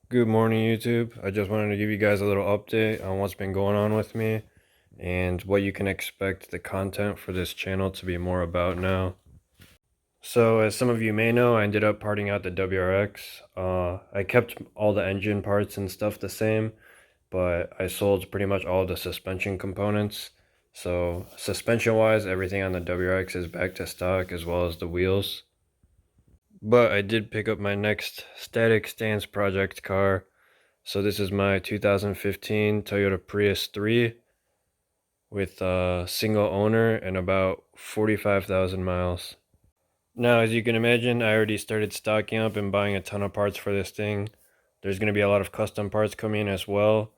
Good morning, YouTube. I just wanted to give you guys a little update on what's been going on with me and what you can expect the content for this channel to be more about now. So, as some of you may know, I ended up parting out the WRX. I kept all the engine parts and stuff the same, but I sold pretty much all the suspension components. So, suspension-wise, everything on the WRX is back to stock as well as the wheels. But I did pick up my next static stance project car. So this is my 2015 Toyota Prius 3 with a single owner and about 45,000 miles. Now, as you can imagine, I already started stocking up and buying a ton of parts for this thing. There's going to be a lot of custom parts coming in as well.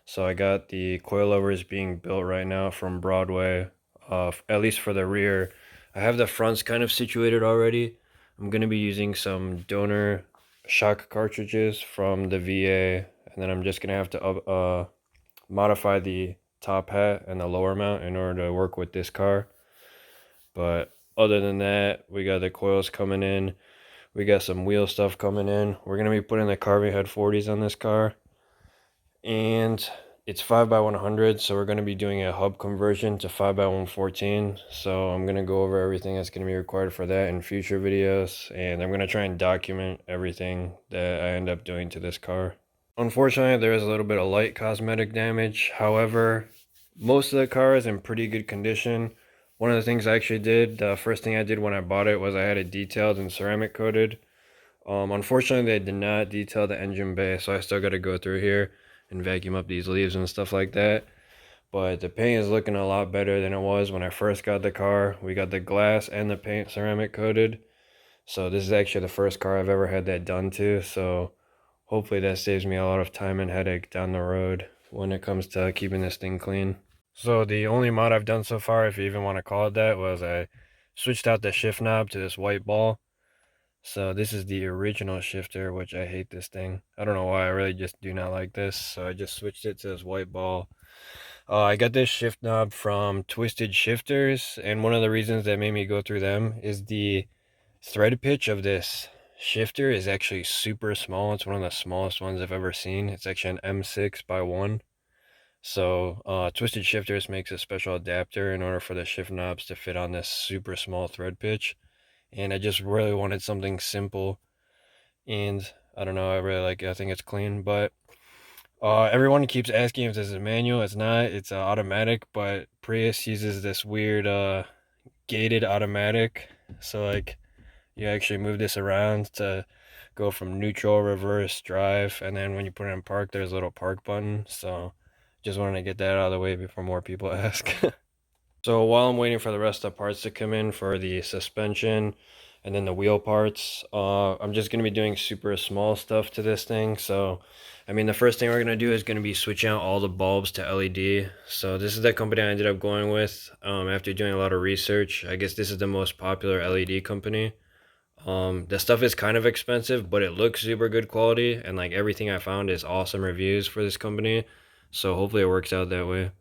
So I got the coilovers being built right now from Broadway, at least for the rear. I have the fronts kind of situated already. I'm going to be using some donor shock cartridges from the VA, and then I'm just going to have to modify the top hat and the lower mount in order to work with this car. But other than that, we got the coils coming in. We got some wheel stuff coming in. We're going to be putting the carbon head 40s on this car. And it's 5x100, so we're going to be doing a hub conversion to 5x114. So I'm going to go over everything that's going to be required for that in future videos. And I'm going to try and document everything that I end up doing to this car. Unfortunately, there is a little bit of light cosmetic damage. However, most of the car is in pretty good condition. One of the things I actually did, the first thing I did when I bought it was I had it detailed and ceramic coated. Unfortunately, they did not detail the engine bay, so I still got to go through here and vacuum up these leaves and stuff like that. But the paint is looking a lot better than it was when I first got the car. We got the glass and the paint ceramic coated. So this is actually the first car I've ever had that done to. So hopefully that saves me a lot of time and headache down the road when it comes to keeping this thing clean. So the only mod I've done so far, if you even want to call it that, was I switched out the shift knob to this white ball. So this is the original shifter, which I hate this thing. I don't know why, I really just do not like this. So I just switched it to this white ball. I got this shift knob from Twisted Shifters, and one of the reasons that made me go through them is the thread pitch of this shifter is actually super small. It's one of the smallest ones I've ever seen. It's actually an M6 by 1. So Twisted Shifters makes a special adapter in order for the shift knobs to fit on this super small thread pitch. And I just really wanted something simple. And I don't know, I really like it. I think it's clean. But everyone keeps asking if this is a manual. It's not. It's automatic. But Prius uses this weird gated automatic. So like you actually move this around to go from neutral, reverse, drive, and then when you put it in park, there's a little park button. So just wanted to get that out of the way before more people ask. So while I'm waiting for the rest of the parts to come in for the suspension and then the wheel parts, I'm just going to be doing super small stuff to this thing. So, I mean, the first thing we're going to do is going to be switching out all the bulbs to LED. So this is the company I ended up going with after doing a lot of research. I guess this is the most popular LED company. The stuff is kind of expensive, but it looks super good quality, and like everything I found is awesome reviews for this company. So hopefully it works out that way.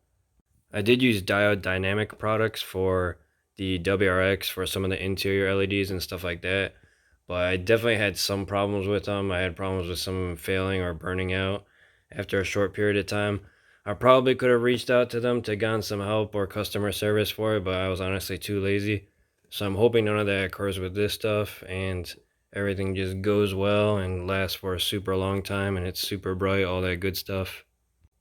I did use Diode Dynamic products for the WRX for some of the interior LEDs and stuff like that, but I definitely had some problems with them. I had problems with some of them failing or burning out after a short period of time. I probably could have reached out to them to get some help or customer service for it, but I was honestly too lazy. So I'm hoping none of that occurs with this stuff and everything just goes well and lasts for a super long time and it's super bright, all that good stuff.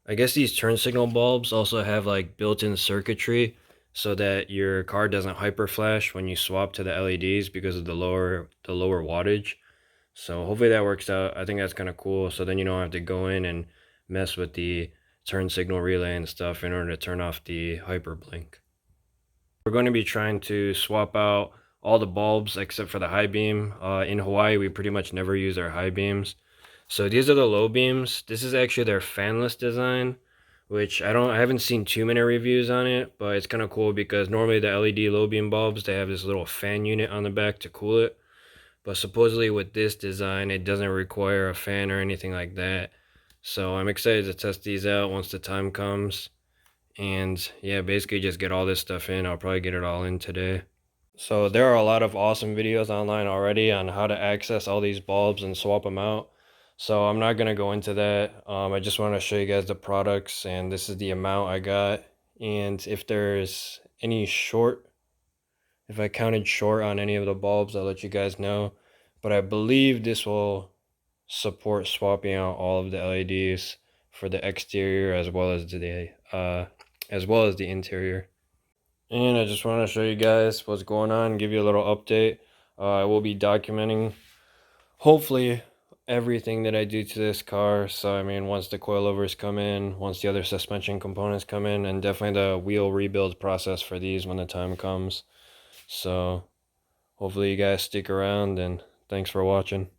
I guess these turn signal bulbs also have like built-in circuitry so that your car doesn't hyper flash when you swap to the LEDs because of the lower wattage. So hopefully that works out. I think that's kind of cool. So then you don't have to go in and mess with the turn signal relay and stuff in order to turn off the hyper blink. We're going to be trying to swap out all the bulbs except for the high beam. In Hawaii, we pretty much never use our high beams. So these are the low beams. This is actually their fanless design, which I haven't seen too many reviews on it, but it's kind of cool because normally the LED low beam bulbs, they have this little fan unit on the back to cool it. But supposedly with this design, it doesn't require a fan or anything like that. So I'm excited to test these out once the time comes. And yeah, basically just get all this stuff in. I'll probably get it all in today. So there are a lot of awesome videos online already on how to access all these bulbs and swap them out. So I'm not gonna go into that. I just want to show you guys the products, and this is the amount I got. And if there's any short, if I counted short on any of the bulbs, I'll let you guys know. But I believe this will support swapping out all of the LEDs for the exterior as well as the interior. And I just want to show you guys what's going on, give you a little update. I will be documenting, hopefully, everything that I do to this car. So, I mean, once the coilovers come in, once the other suspension components come in, and definitely the wheel rebuild process for these when the time comes. So, hopefully you guys stick around, and thanks for watching.